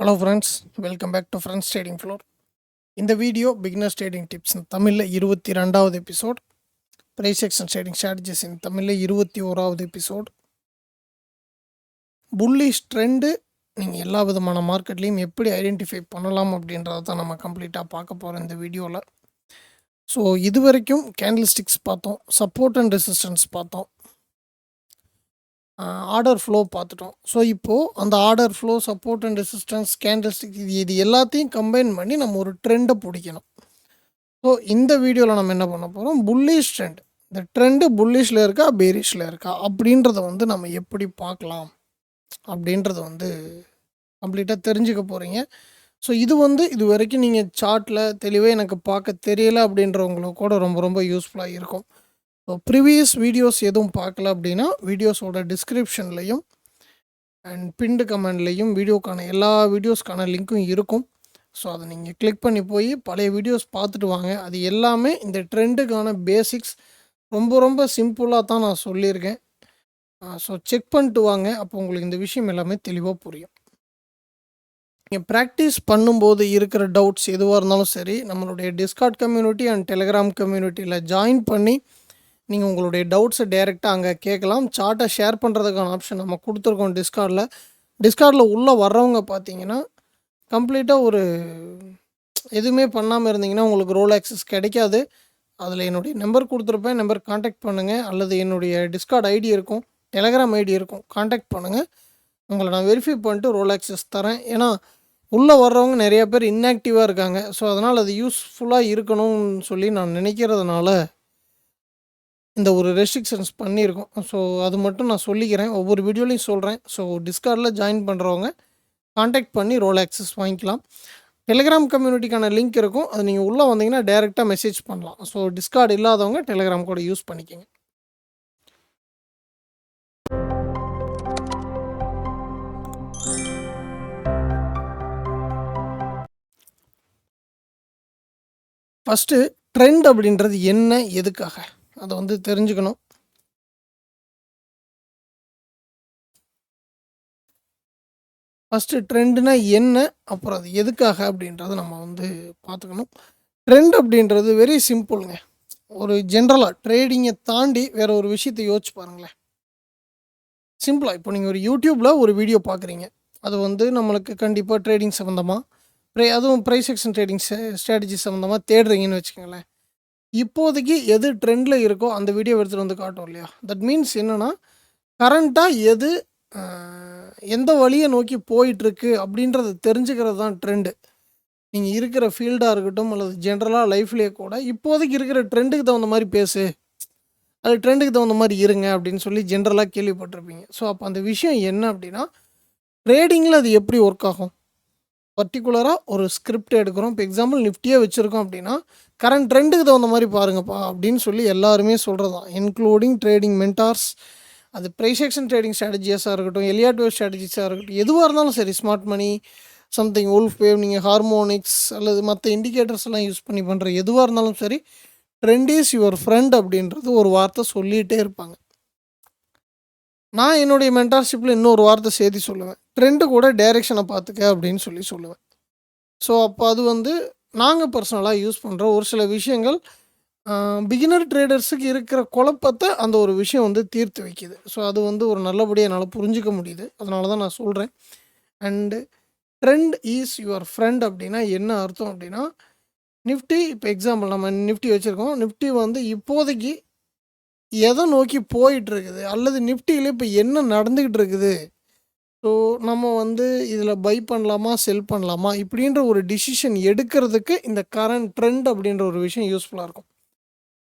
Hello friends, welcome back to friends trading floor. இந்த வீடியோ beginners trading tips தமிழில் 22வது episode, price action trading strategies தமிழில் 21வது எபிசோட். புல்லிஷ் ட்ரெண்டு நீங்கள் எல்லா விதமான மார்க்கெட்லேயும் எப்படி ஐடென்டிஃபை பண்ணலாம் அப்படின்றத தான் நம்ம கம்ப்ளீட்டாக பார்க்க போகிறோம் இந்த வீடியோவில். ஸோ இது வரைக்கும் கேண்டில் ஸ்டிக்ஸ் பார்த்தோம், சப்போர்ட் அண்ட் ரெசிஸ்டன்ஸ் பார்த்தோம், ஆர்டர் ஃப்ளோ பார்த்துட்டோம். ஸோ இப்போது அந்த order flow, support and resistance, candlestick இது எல்லாத்தையும் கம்பைன் பண்ணி நம்ம ஒரு ட்ரெண்டை பிடிக்கணும். ஸோ இந்த வீடியோவில் நம்ம என்ன பண்ண போகிறோம், புல்லிஷ் ட்ரெண்ட், இந்த ட்ரெண்டு புல்லிஷில் இருக்கா பேரிஷில் இருக்கா அப்படின்றத நம்ம எப்படி பார்க்கலாம் அப்படின்றத கம்ப்ளீட்டாக தெரிஞ்சுக்க போகிறீங்க. ஸோ இது வரைக்கும் நீங்கள் சார்ட்டில் தெளிவாக எனக்கு பார்க்க தெரியலை அப்படின்றவங்களுக்கு கூட ரொம்ப ரொம்ப யூஸ்ஃபுல்லாக இருக்கும். ஸோ ப்ரீவியஸ் வீடியோஸ் எதுவும் பார்க்கல அப்படின்னா வீடியோஸோட டிஸ்கிரிப்ஷன்லையும் அண்ட் பின்டு கமெண்ட்லேயும் எல்லா வீடியோஸ்க்கான லிங்க்கும் இருக்கும். ஸோ அதை நீங்கள் கிளிக் பண்ணி போய் பழைய வீடியோஸ் பார்த்துட்டு வாங்க. அது எல்லாமே இந்த ட்ரெண்டுக்கான பேசிக்ஸ் ரொம்ப ரொம்ப சிம்பிளாக தான் நான் சொல்லியிருக்கேன். ஸோ செக் பண்ணிட்டு வாங்க, அப்போ உங்களுக்கு இந்த விஷயம் எல்லாமே தெளிவாக புரியும். நீங்கள் ப்ராக்டிஸ் பண்ணும்போது இருக்கிற டவுட்ஸ் எதுவாக இருந்தாலும் சரி, நம்மளுடைய டிஸ்கார்ட் கம்யூனிட்டி அண்ட் டெலிகிராம் கம்யூனிட்டியில் ஜாயின் பண்ணி நீங்கள் உங்களுடைய டவுட்ஸை டைரெக்டாக அங்கே கேட்கலாம். சார்ட்டை ஷேர் பண்ணுறதுக்கான ஆப்ஷன் நம்ம கொடுத்துருக்கோம் டிஸ்கார்டில் உள்ளே வர்றவங்க பார்த்தீங்கன்னா கம்ப்ளீட்டாக எதுவுமே பண்ணாமல் இருந்தீங்கன்னா உங்களுக்கு ரோல் ஆக்சஸ் கிடைக்காது. அதில் என்னுடைய நம்பர் கொடுத்துருப்பேன், நம்பர் காண்டாக்ட் பண்ணுங்கள், அல்லது என்னுடைய டிஸ்கார்ட் ஐடி இருக்கும், டெலகிராம் ஐடி இருக்கும், காண்டாக்ட் பண்ணுங்கள். உங்களை நான் வெரிஃபை பண்ணிட்டு ரோல் ஆக்சஸ் தரேன். ஏன்னா உள்ளே வர்றவங்க நிறைய பேர் இன்ஆக்டிவாக இருக்காங்க. ஸோ அதனால் அது யூஸ்ஃபுல்லாக இருக்கணும்னு சொல்லி நான் நினைக்கிறதுனால இந்த ஒரு ரெஸ்ட்ரிக்ஷன்ஸ் பண்ணியிருக்கோம். ஸோ அது மட்டும் நான் சொல்லிக்கிறேன், ஒவ்வொரு வீடியோலையும் சொல்கிறேன். ஸோ டிஸ்கார்டில் ஜாயின் பண்ணுறவங்க காண்டாக்ட் பண்ணி ரோல் ஆக்சஸ் வாங்கிக்கலாம். டெலிகிராம் கம்யூனிட்டிக்கான லிங்க் இருக்கும், அது நீங்கள் உள்ளே வந்தீங்கன்னா டைரெக்டாக மெசேஜ் பண்ணலாம். ஸோ டிஸ்கார்டு இல்லாதவங்க டெலிகிராம் கூட யூஸ் பண்ணிக்கோங்க. ஃபஸ்ட்டு ட்ரெண்ட் அப்படின்றது என்ன, எதுக்காக அதை தெரிஞ்சுக்கணும். ஃபஸ்ட்டு ட்ரெண்டுனா என்ன, அப்புறம் அது எதுக்காக அப்படின்றத நம்ம பார்த்துக்கணும். ட்ரெண்ட் அப்படின்றது வெரி சிம்பிளுங்க. ஒரு ஜென்ரலாக ட்ரேடிங்கை தாண்டி வேறு ஒரு விஷயத்தை யோசிச்சு பாருங்களேன். சிம்பிளாக இப்போ நீங்கள் ஒரு யூடியூப்பில் ஒரு வீடியோ பார்க்குறீங்க, அது நம்மளுக்கு கண்டிப்பாக ட்ரேடிங் சம்மந்தமாக, அதுவும் ப்ரைஸ் ஆக்ஷன் ட்ரேடிங் ஸ்ட்ராட்டஜி சம்மந்தமாக தேடுறீங்கன்னு வச்சுக்கோங்களேன். இப்போதைக்கு எது ட்ரெண்டில் இருக்கோ அந்த வீடியோ எடுத்துகிட்டு காட்டும் இல்லையா. தட் மீன்ஸ் என்னென்னா, கரண்ட்டாக எந்த வழியை நோக்கி போயிட்டுருக்கு அப்படின்றத தெரிஞ்சுக்கிறது தான் ட்ரெண்டு. நீங்கள் இருக்கிற ஃபீல்டாக இருக்கட்டும், அல்லது ஜென்ரலாக லைஃப்லேயே கூட இப்போதைக்கு இருக்கிற ட்ரெண்டுக்கு தகுந்த மாதிரி பேசு, அது ட்ரெண்டுக்கு தகுந்த மாதிரி இருங்க அப்படின்னு சொல்லி ஜென்ரலாக கேள்விப்பட்டிருப்பீங்க. ஸோ அப்போ அந்த விஷயம் என்ன அப்படின்னா, ட்ரேடிங்கில் அது எப்படி ஒர்க் ஆகும், பர்டிகுலராக ஒரு ஸ்கிரிப்ட் எடுக்கிறோம். இப்போ எக்ஸாம்பிள் நிஃப்டியே வச்சுருக்கோம் அப்படின்னா, கரண்ட் ட்ரெண்டுக்கு தகுந்த மாதிரி பாருங்கப்பா அப்படின்னு சொல்லி எல்லாருமே சொல்கிறது தான், இன்க்ளூடிங் ட்ரேடிங் மென்டார்ஸ். அது ப்ரைஸ் ஆக்ஷன் ட்ரேடிங் ஸ்ட்ராட்டஜிஸாக இருக்கட்டும், எலியாட் வேவ் ஸ்ட்ராட்டஜிஸாக இருக்கட்டும், எதுவாக இருந்தாலும் சரி, smart money, something wolf wave, நீங்கள் ஹார்மோனிக்ஸ் அல்லது மற்ற இண்டிகேட்டர்ஸ் எல்லாம் யூஸ் பண்ணி பண்ணுற எதுவாக இருந்தாலும் சரி, ட்ரெண்ட் இஸ் யுவர் ஃப்ரெண்ட் அப்படின்றது ஒரு வார்த்தை சொல்லிகிட்டே இருப்பாங்க. நான் என்னுடைய மென்டார்ஷிப்பில் இன்னொரு வார்த்தை சேர்த்து சொல்லுவேன், ட்ரெண்டு கூட டைரெக்ஷனை பார்த்துக்க அப்படின்னு சொல்லுவேன். ஸோ அப்போ அது நாங்கள் பர்சனலாக யூஸ் பண்ணுற ஒரு சில விஷயங்கள் பிகினர் ட்ரேடர்ஸுக்கு இருக்கிற குழப்பத்தை அந்த ஒரு விஷயம் தீர்த்து வைக்கிது. ஸோ அது ஒரு நல்லபடியாக என்னால் புரிஞ்சிக்க முடியுது, அதனால தான் நான் சொல்கிறேன். And trend is your friend அப்படின்னா என்ன அர்த்தம் அப்படின்னா, நிஃப்டி இப்போ எக்ஸாம்பிள் நம்ம நிஃப்டி வச்சுருக்கோம். நிஃப்டி இப்போதைக்கு எதை நோக்கி போயிட்டுருக்குது, அல்லது நிஃப்டியில் இப்போ என்ன நடந்துக்கிட்டு இருக்குது, ஸோ நம்ம இதில் பை பண்ணலாமா செல் பண்ணலாமா இப்படின்ற ஒரு டிசிஷன் எடுக்கிறதுக்கு இந்த கரண்ட் ட்ரெண்ட் அப்படின்ற ஒரு விஷயம் யூஸ்ஃபுல்லாக இருக்கும்.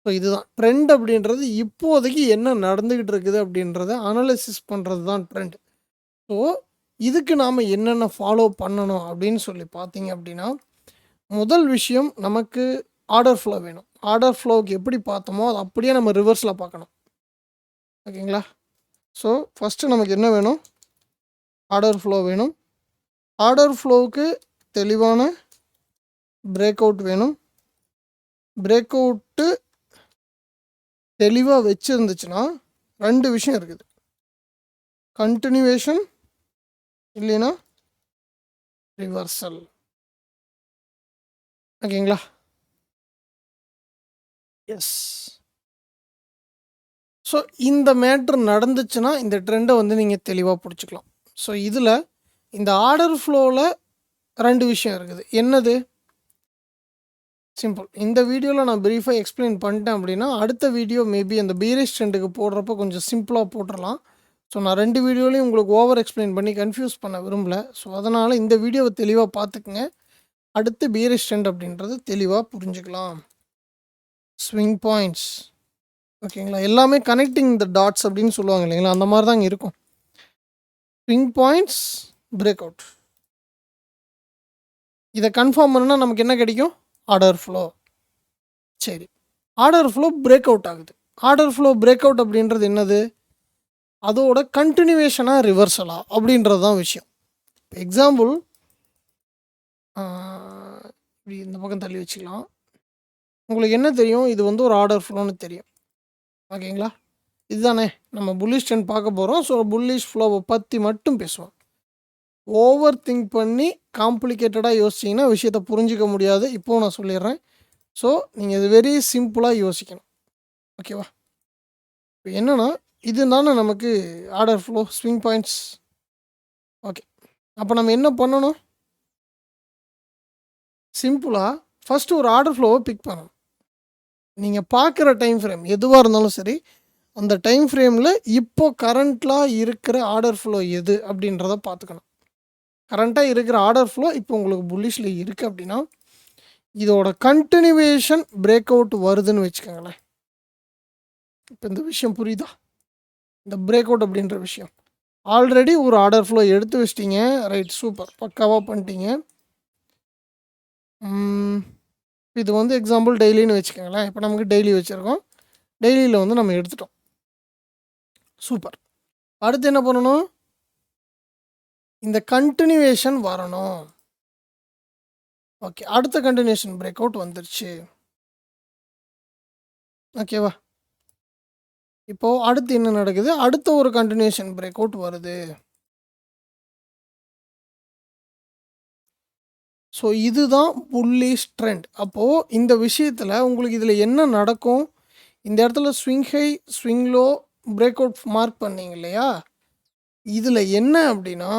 ஸோ இதுதான் ட்ரெண்ட் அப்படின்றது, இப்போதைக்கு என்ன நடந்துக்கிட்டு இருக்குது அப்படின்றத அனலைசிஸ் பண்ணுறது தான் ட்ரெண்ட். ஸோ இதுக்கு நாம் என்னென்ன ஃபாலோ பண்ணணும் அப்படின்னு சொல்லி பார்த்தீங்க அப்படின்னா, முதல் விஷயம் நமக்கு ஆர்டர் ஃப்ளோ வேணும். ஆர்டர் ஃப்ளோவுக்கு எப்படி பார்த்தோமோ அது அப்படியே நம்ம ரிவர்ஸில் பார்க்கணும், ஓகேங்களா. ஸோ ஃபஸ்ட்டு நமக்கு என்ன வேணும், ஆர்டர் ஃப்ளோ வேணும். ஆர்டர் ஃப்ளோவுக்கு தெளிவான பிரேக் அவுட் வேணும். பிரேக் அவுட்டு தெளிவாக வச்சுருந்துச்சுன்னா ரெண்டு விஷயம் இருக்குது, கண்டினியூவேஷன் இல்லைன்னா ரிவர்சல். ஓகேங்களா? எஸ். ஸோ இந்த மேட்ரு நடந்துச்சுன்னா இந்த ட்ரெண்டை வந்து நீங்கள் தெளிவாக பிடிச்சிக்கலாம். ஸோ இதில் இந்த ஆர்டர் ஃப்ளோவில் 2 விஷயம் இருக்குது. என்னது? சிம்பிள். இந்த வீடியோவில் நான் ப்ரீஃபாக எக்ஸ்பிளைன் பண்ணிட்டேன் அப்படின்னா அடுத்த வீடியோ மேபி அந்த பீரிஷ் ட்ரெண்டுக்கு போடுறப்போ கொஞ்சம் சிம்பிளாக போட்டுடலாம். ஸோ நான் 2 வீடியோலையும் உங்களுக்கு ஓவர் எக்ஸ்பிளைன் பண்ணி கன்ஃபியூஸ் பண்ண விரும்பல. ஸோ அதனால் இந்த வீடியோவை தெளிவாக பார்த்துக்குங்க. அடுத்து பீரிஷ் ட்ரெண்ட் அப்படின்றது தெளிவாக புரிஞ்சுக்கலாம். Swing points. ஓகேங்களா? எல்லாமே கனெக்டிங் த டாட்ஸ் அப்படின்னு சொல்லுவாங்க இல்லைங்களா? அந்த மாதிரி தான் இருக்கும். Swing points, break out. இதை கன்ஃபார்ம் பண்ணால் நமக்கு என்ன கிடைக்கும்? Order flow. சரி, ஆர்டர் ஃப்ளோ பிரேக் அவுட் ஆகுது. ஆர்டர் ஃப்ளோ பிரேக் அவுட் அப்படின்றது என்னது? அதோட கண்டினியூவேஷனாக ரிவர்சலா அப்படின்றது தான் விஷயம். இப்போ எக்ஸாம்பிள் இப்படி இந்த பக்கம் தள்ளி வச்சுக்கலாம். உங்களுக்கு என்ன தெரியும்? இது வந்து ஒரு ஆர்டர் ஃப்ளோன்னு தெரியும். ஓகேங்களா? இதுதானே நம்ம புல்லிஷ் ட்ரெண்ட் பார்க்க போகிறோம். ஸோ புல்லிஷ் ஃப்ளோவை பற்றி மட்டும் பேசுவோம். ஓவர் திங்க் பண்ணி காம்ப்ளிகேட்டடாக யோசிச்சிங்கன்னா விஷயத்தை புரிஞ்சிக்க முடியாது. இப்போது நான் சொல்லிடுறேன். ஸோ நீங்கள் இது வெரி சிம்பிளாக யோசிக்கணும். ஓகேவா? இப்போ என்னென்னா இது தானே நமக்கு order flow, swing points. Okay, அப்போ நம்ம என்ன பண்ணணும்? சிம்பிளாக ஃபஸ்ட்டு ஒரு ஆர்டர் ஃப்ளோவை பிக் பண்ணணும். நீங்கள் பார்க்குற டைம் ஃப்ரேம் எதுவாக இருந்தாலும் சரி, அந்த டைம் ஃப்ரேமில் இப்போ கரண்ட்லாக இருக்கிற ஆர்டர் ஃப்ளோ எது அப்படின்றத பார்த்துக்கணும். கரண்ட்டாக இருக்கிற ஆர்டர் ஃப்ளோ இப்போ உங்களுக்கு புல்லிஷில் இருக்குது அப்படின்னா இதோட கண்டினியூவேஷன் பிரேக் அவுட் வருதுன்னு வச்சுக்கோங்களேன். இப்போ இந்த விஷயம் புரியுதா? இந்த பிரேக் அவுட் அப்படின்ற விஷயம் ஆல்ரெடி ஒரு ஆர்டர் ஃப்ளோ எடுத்து வச்சிட்டிங்க. ரைட், சூப்பர், பக்காவாக பண்ணிட்டீங்க. இது வந்து எக்ஸாம்பிள் டெய்லின்னு வச்சுக்கோங்களேன். இப்போ நமக்கு டெய்லி வச்சுருக்கோம். டெய்லியில் வந்து நம்ம எடுத்துட்டோம். சூப்பர். அடுத்து என்ன பண்ணணும்? இந்த கண்டினியூவேஷன் வரணும். ஓகே, அடுத்த கண்டினியூஷன் பிரேக் அவுட் வந்துருச்சு. ஓகேவா? இப்போது அடுத்து என்ன நடக்குது? அடுத்த ஒரு கண்டினியூஷன் பிரேக் அவுட் வருது. ஸோ இதுதான் புல்லிஷ் ட்ரெண்ட். அப்போது இந்த விஷயத்தில் உங்களுக்கு இதில் என்ன நடக்கும்? இந்த இடத்துல swing high, swing low, break out mark பண்ணிங்க இல்லையா? இதில் என்ன அப்படின்னா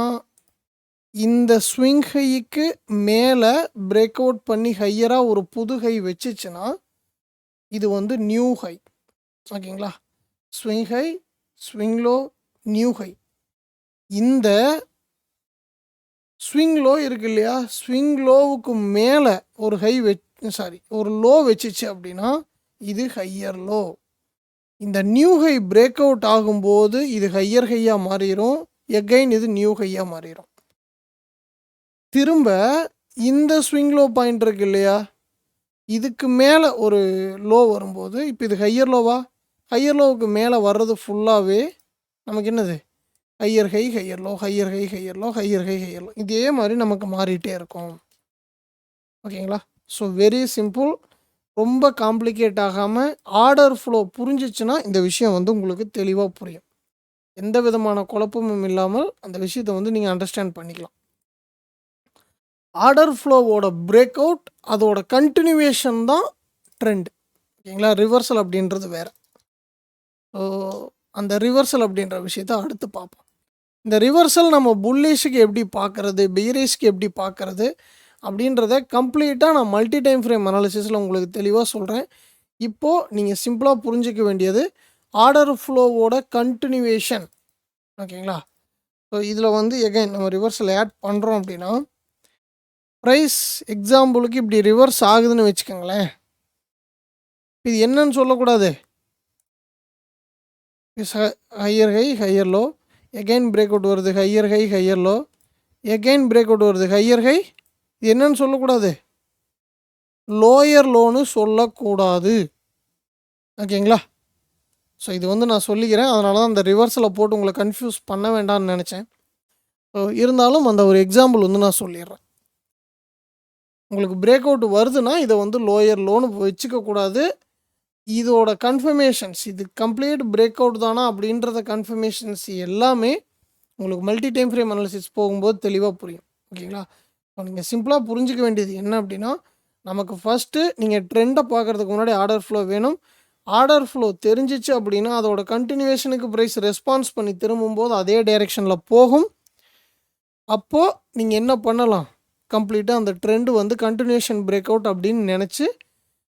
இந்த ஸ்விங் ஹைக்கு மேலே பிரேக் அவுட் பண்ணி ஹையராக ஒரு புது ஹை வச்சுச்சுன்னா இது வந்து நியூ ஹை. ஓகேங்களா? Swing high, swing low, new high. இந்த ஸ்விங் லோ இருக்கு இல்லையா? ஸ்விங் லோவுக்கு மேலே ஒரு ஹை ஒரு லோ வச்சுச்சு அப்படின்னா இது ஹையர் லோ. இந்த நியூ ஹை பிரேக் அவுட் ஆகும்போது இது ஹையர் ஹையாக மாறிடும். எகைன் இது நியூ ஹையாக மாறிடும். திரும்ப இந்த ஸ்விங் லோ பாயிண்ட் இருக்கு இல்லையா? இதுக்கு மேலே ஒரு லோ வரும்போது இப்போ இது ஹையர் லோவா? ஹையர் லோவுக்கு மேலே வர்றது ஃபுல்லாகவே நமக்கு என்னது? Higher high, higher low, higher high, higher low, higher high, higher low. இதே மாதிரி நமக்கு மாறிட்டே இருக்கும். ஓகேங்களா? So very simple. ரொம்ப காம்ப்ளிகேட் ஆகாமல் ஆர்டர் ஃப்ளோ புரிஞ்சிச்சுன்னா இந்த விஷயம் வந்து உங்களுக்கு தெளிவாக புரியும். எந்த விதமான குழப்பமும் இல்லாமல் அந்த விஷயத்தை வந்து நீங்கள் அண்டர்ஸ்டாண்ட் பண்ணிக்கலாம். ஆர்டர் ஃப்ளோவோட பிரேக் அவுட் அதோட கண்டினியூவேஷன் தான் ட்ரெண்ட். ஓகேங்களா? ரிவர்சல் அப்படின்றது வேறு. ஸோ அந்த ரிவர்சல் அப்படின்ற விஷயத்தை அடுத்து பார்ப்போம். இந்த ரிவர்சல் நம்ம புல்லிஷுக்கு எப்படி பார்க்குறது, பீரிஷ்க்கு எப்படி பார்க்குறது அப்படின்றத கம்ப்ளீட்டாக நான் மல்டி டைம் ஃப்ரேம் அனாலிசிஸில் உங்களுக்கு தெளிவாக சொல்கிறேன். இப்போது நீங்கள் சிம்பிளாக புரிஞ்சிக்க வேண்டியது ஆர்டர் ஃப்ளோவோட கண்டினியூவேஷன். ஓகேங்களா? ஸோ இதில் வந்து எகைன் நம்ம ரிவர்சல் ஆட் பண்ணுறோம் அப்படின்னா ப்ரைஸ் எக்ஸாம்பிளுக்கு இப்படி ரிவர்ஸ் ஆகுதுன்னு வச்சுக்கோங்களேன். இது என்னன்னு சொல்லக்கூடாது. Higher high, higher low, again break out வருது, higher high, higher low, again break out வருது, ஹையர் ஹை. இது என்னன்னு சொல்லக்கூடாது? லோயர் லோன்னு சொல்லக்கூடாது. ஓகேங்களா? ஸோ இது வந்து நான் சொல்லிக்கிறேன். அதனால தான் அந்த ரிவர்ஸில் போட்டு உங்களை கன்ஃபியூஸ் பண்ண வேண்டாம்னு நினச்சேன். ஸோ இருந்தாலும் அந்த ஒரு எக்ஸாம்பிள் வந்து நான் சொல்லிடுறேன். உங்களுக்கு பிரேக் அவுட் வருதுன்னா இதை வந்து லோயர் லோன்னு வச்சுக்கக்கூடாது. இதோட கன்ஃபர்மேஷன்ஸ் இது கம்ப்ளீட் பிரேக் அவுட் தானா அப்படின்றத கன்ஃபர்மேஷன்ஸ் எல்லாமே உங்களுக்கு மல்டி டைம் ஃப்ரேம் அனாலிசிஸ் போகும்போது தெளிவாக புரியும். ஓகேங்களா? நீங்கள் சிம்பிளாக புரிஞ்சிக்க வேண்டியது என்ன அப்படின்னா, நமக்கு ஃபஸ்ட்டு நீங்கள் ட்ரெண்டை பார்க்குறதுக்கு முன்னாடி ஆர்டர் ஃப்ளோ வேணும். ஆர்டர் ஃப்ளோ தெரிஞ்சிச்சு அப்படின்னா அதோட கண்டினியூவேஷனுக்கு ப்ரைஸ் ரெஸ்பான்ஸ் பண்ணி திரும்பும்போது அதே டைரெக்ஷனில் போகும். அப்போது நீங்கள் என்ன பண்ணலாம், கம்ப்ளீட்டாக அந்த ட்ரெண்டு வந்து கண்டினியூஷன் பிரேக் அவுட் அப்படின்னு நினச்சி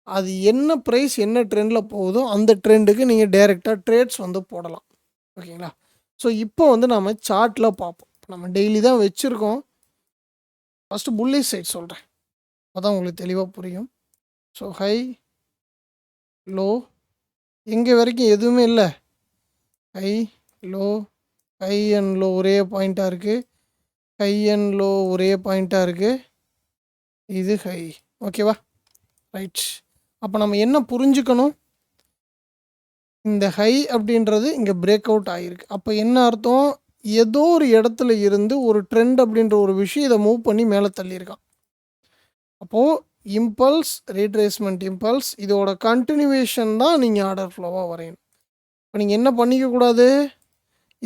அது என்ன ப்ரைஸ் என்ன ட்ரெண்டில் போகுதோ அந்த ட்ரெண்டுக்கு நீங்கள் டைரெக்டாக ட்ரேட்ஸ் வந்து போடலாம். ஓகேங்களா? ஸோ இப்போ வந்து நம்ம சார்ட்டில் பார்ப்போம். நம்ம டெய்லி தான் வச்சுருக்கோம். ஃபஸ்ட்டு புல்லிஷ் சைட் சொல்கிறேன், அப்போ தான் உங்களுக்கு தெளிவாக புரியும். ஸோ ஹை, லோ, எங்கே வரைக்கும் எதுவுமே இல்லை. High, low, high and low ஒரே பாயிண்ட்டாக இருக்குது. ஹை அண்ட் லோ ஒரே பாயிண்ட்டாக இருக்குது. இது ஹை. ஓகேவா? ரைட். அப்போ நம்ம என்ன புரிஞ்சுக்கணும், இந்த ஹை அப்படின்றது இங்கே பிரேக் அவுட் ஆகிருக்கு. அப்போ என்ன அர்த்தம், ஏதோ ஒரு இடத்துல இருந்து ஒரு ட்ரெண்ட் அப்படின்ற ஒரு விஷயம் இதை மூவ் பண்ணி மேலே தள்ளியிருக்கான். அப்போது இம்பல்ஸ், ரீட்ரேஸ்மெண்ட் இம்பல்ஸ், இதோட கண்டினியூவேஷன் தான் நீங்கள் ஆர்டர் ஃப்ளோவாக வரையணும். இப்போ நீங்கள் என்ன பண்ணிக்கக்கூடாது,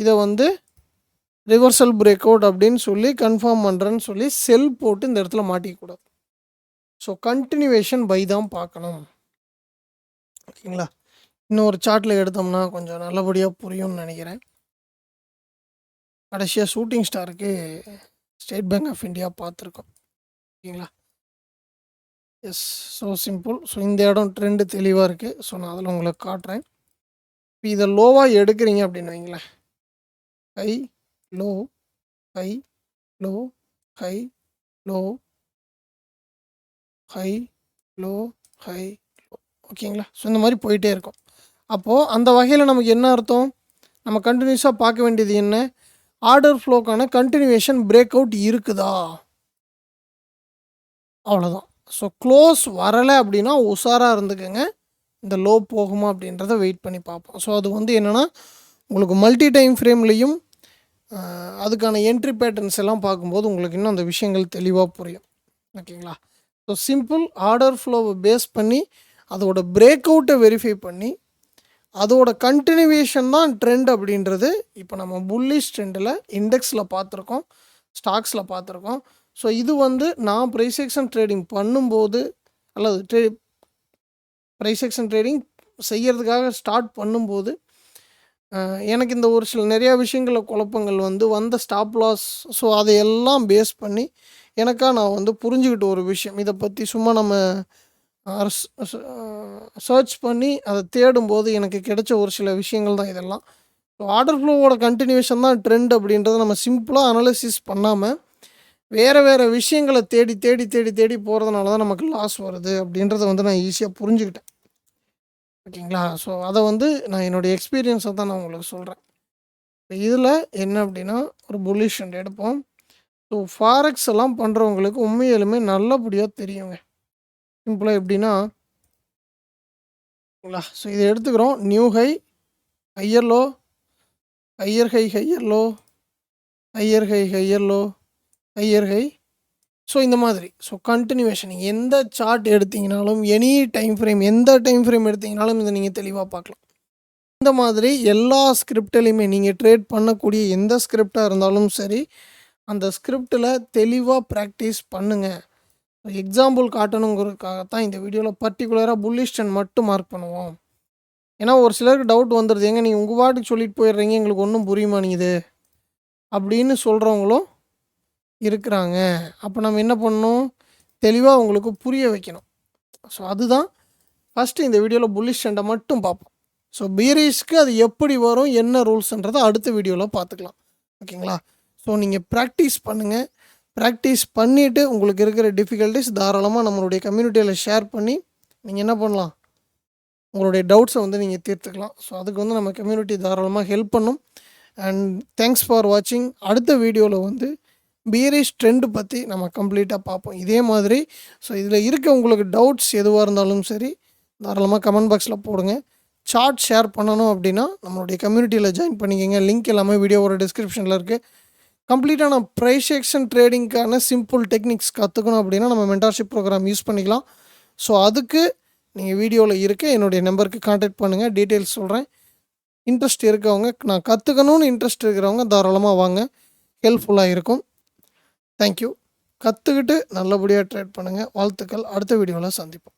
இதை வந்து ரிவர்சல் பிரேக் அவுட் அப்படின்னு சொல்லி கன்ஃபார்ம் பண்ணுறேன்னு சொல்லி செல் போட்டு இந்த இடத்துல மாட்டிக்கக்கூடாது. ஸோ கண்டினியூவேஷன் பை தான் பார்க்கணும். ஓகேங்களா? இன்னொரு சார்ட்டில் எடுத்தோம்னா கொஞ்சம் நல்லபடியாக புரியும்னு நினைக்கிறேன். கடைசியாக ஷூட்டிங் ஸ்டாருக்கு ஸ்டேட் பேங்க் ஆஃப் இந்தியா பார்த்துருக்கோம். ஓகேங்களா? S, so simple. ஸோ இந்த இடம் ட்ரெண்டு தெளிவாக இருக்குது. ஸோ நான் அதில் உங்களுக்கு காட்டுறேன். இப்போ இதை லோவாக எடுக்கிறீங்க அப்படின்னு வைங்களேன், high, low, high, low, high, low, high, low, high, low. ஓகேங்களா? ஸோ இந்த மாதிரி போயிட்டே இருக்கும். அப்போது அந்த வகையில் நமக்கு என்ன அர்த்தம், நம்ம கண்டினியூஸாக பார்க்க வேண்டியது என்ன, ஆர்டர் ஃப்ளோக்கான கண்டினியூவேஷன் பிரேக் அவுட் இருக்குதா, அவ்வளோதான். ஸோ க்ளோஸ் வரலை அப்படின்னா உஷாராக இருந்துக்கங்க, இந்த லோ போகுமா அப்படின்றத வெயிட் பண்ணி பார்ப்போம். ஸோ அது வந்து என்னென்னா உங்களுக்கு மல்டி டைம் ஃப்ரேம்லேயும் அதுக்கான என்ட்ரி பேட்டர்ன்ஸ் எல்லாம் பார்க்கும்போது உங்களுக்கு இன்னும் அந்த விஷயங்கள் தெளிவாக புரியும். ஓகேங்களா? ஸோ சிம்பிள், ஆர்டர் ஃப்ளோவை பேஸ் பண்ணி அதோட பிரேக் அவுட்டை வெரிஃபை பண்ணி அதோட கண்டினியூவேஷன் தான் ட்ரெண்ட் அப்படின்றது இப்போ நம்ம புல்லிஷ் ட்ரெண்டில் இண்டெக்ஸில் பார்த்துருக்கோம், ஸ்டாக்ஸில் பார்த்துருக்கோம். ஸோ இது வந்து நான் ப்ரைஸ் ஆக்ஷன் ட்ரேடிங் பண்ணும்போது அல்லது ப்ரைஸ் ஆக்ஷன் ட்ரேடிங் செய்கிறதுக்காக ஸ்டார்ட் பண்ணும்போது எனக்கு இந்த ஒரு சில நிறையா விஷயங்களில் குழப்பங்கள் வந்து வந்த ஸ்டாப் லாஸ், ஸோ அதையெல்லாம் பேஸ் பண்ணி எனக்காக நான் வந்து புரிஞ்சுக்கிட்ட ஒரு விஷயம். இதை பற்றி சும்மா நம்ம சர்ச் பண்ணி அதை தேடும்போது எனக்கு கிடைச்ச ஒரு சில விஷயங்கள் தான் இதெல்லாம். ஸோ ஆர்டர் ஃப்ளோவோட கண்டினியூவேஷன் தான் ட்ரெண்ட் அப்படின்றத நம்ம சிம்பிளாக அனாலிசிஸ் பண்ணாமல் வேறு விஷயங்களை தேடி தேடி தேடி தேடி போகிறதுனால தான் நமக்கு லாஸ் வருது அப்படின்றத வந்து நான் ஈஸியாக புரிஞ்சுக்கிட்டேன். ஓகேங்களா? ஸோ அதை வந்து நான் என்னுடைய எக்ஸ்பீரியன்ஸை தான் நான் உங்களுக்கு சொல்கிறேன். இப்போ இதில் என்ன அப்படின்னா ஒரு புல்லிஷ் ட்ரெண்ட் எடுப்போம். ஸோ ஃபாரெக்ஸ் எல்லாம் பண்ணுறவங்களுக்கு உண்மையிலுமே நல்லபடியாக தெரியுங்க. சிம்பிளாக எப்படின்னா, ஸோ இதை எடுத்துக்கிறோம். New high, higher low, higher high, higher low, higher high, higher low, higher high. So இந்த மாதிரி ஸோ கண்டினியூவேஷன் நீங்கள் எந்த சார்ட் எடுத்திங்கனாலும் எனி டைம் ஃப்ரேம், எந்த டைம் ஃப்ரேம் எடுத்திங்கனாலும் இதை நீங்கள் தெளிவாக பார்க்கலாம். இந்த மாதிரி எல்லா ஸ்கிரிப்டிலையுமே நீங்கள் ட்ரேட் பண்ணக்கூடிய எந்த ஸ்கிரிப்டாக இருந்தாலும் சரி, அந்த ஸ்கிரிப்டில் தெளிவாக ப்ராக்டிஸ் பண்ணுங்கள். எக்ஸாம்பிள் காட்டணுங்கிறதுக்காகத்தான் இந்த வீடியோவில் பர்டிகுலராக புல்லிஷ் ட்ரெண்ட் மட்டும் மார்க் பண்ணுவோம். ஏன்னா ஒரு சிலருக்கு டவுட் வந்துடுது, எங்க நீங்கள் உங்கள் பாட்டுக்கு சொல்லிட்டு போயிடுறீங்க, எங்களுக்கு ஒன்றும் புரிய மாட்டேங்குது அப்படின்னு சொல்கிறவங்களும் இருக்கிறாங்க. அப்போ நம்ம என்ன பண்ணணும், தெளிவாக உங்களுக்கு புரிய வைக்கணும். ஸோ அதுதான் ஃபஸ்ட்டு இந்த வீடியோவில் புல்லிஷ் ட்ரெண்டை மட்டும் பார்ப்போம். ஸோ பீரிஷ்க்கு அது எப்படி வரும், என்ன ரூல்ஸ்ன்றதை அடுத்த வீடியோவில் பார்த்துக்கலாம். ஓகேங்களா? ஸோ நீங்கள் ப்ராக்டிஸ் பண்ணுங்கள். ப்ராக்டிஸ் பண்ணிவிட்டு உங்களுக்கு இருக்கிற டிஃபிகல்ட்டிஸ் தாராளமாக நம்மளுடைய கம்யூனிட்டியில் ஷேர் பண்ணி நீங்கள் என்ன பண்ணலாம், உங்களுடைய டவுட்ஸை வந்து நீங்கள் தீர்த்துக்கலாம். ஸோ அதுக்கு வந்து நம்ம கம்யூனிட்டி தாராளமாக ஹெல்ப் பண்ணும். அண்ட் தேங்க்ஸ் ஃபார் வாட்சிங். அடுத்த வீடியோவில் வந்து பீரிஷ் ட்ரெண்டு பற்றி நம்ம கம்ப்ளீட்டாக பார்ப்போம் இதே மாதிரி. ஸோ இதில் இருக்க உங்களுக்கு டவுட்ஸ் எதுவாக இருந்தாலும் சரி தாராளமாக கமெண்ட் பாக்ஸில் போடுங்க. சார்ட் ஷேர் பண்ணணும் அப்படின்னா நம்மளுடைய கம்யூனிட்டியில் ஜாயின் பண்ணிக்கோங்க. லிங்க் எல்லாமே வீடியோவோட டிஸ்கிரிப்ஷனில் இருக்குது. கம்ப்ளீட்டாக நான் ப்ரைஸ் ஆக்ஷன் ட்ரேடிங்க்கான சிம்பிள் டெக்னிக்ஸ் கற்றுக்கணும் அப்படின்னா நம்ம மென்டார்ஷிப் ப்ரோக்ராம் யூஸ் பண்ணிக்கலாம். ஸோ அதுக்கு நீங்கள் வீடியோவில் இருக்க என்னுடைய நம்பருக்கு கான்டாக்ட் பண்ணுங்கள், டீட்டெயில்ஸ் சொல்கிறேன். இன்ட்ரெஸ்ட் இருக்கவங்க, நான் கற்றுக்கணும்னு இன்ட்ரெஸ்ட் இருக்கிறவங்க தாராளமாக வாங்க, ஹெல்ப்ஃபுல்லாக இருக்கும். தேங்க்யூ. கற்றுக்கிட்டு நல்லபடியாக ட்ரேட் பண்ணுங்கள். வாழ்த்துக்கள். அடுத்த வீடியோவில் சந்திப்போம்.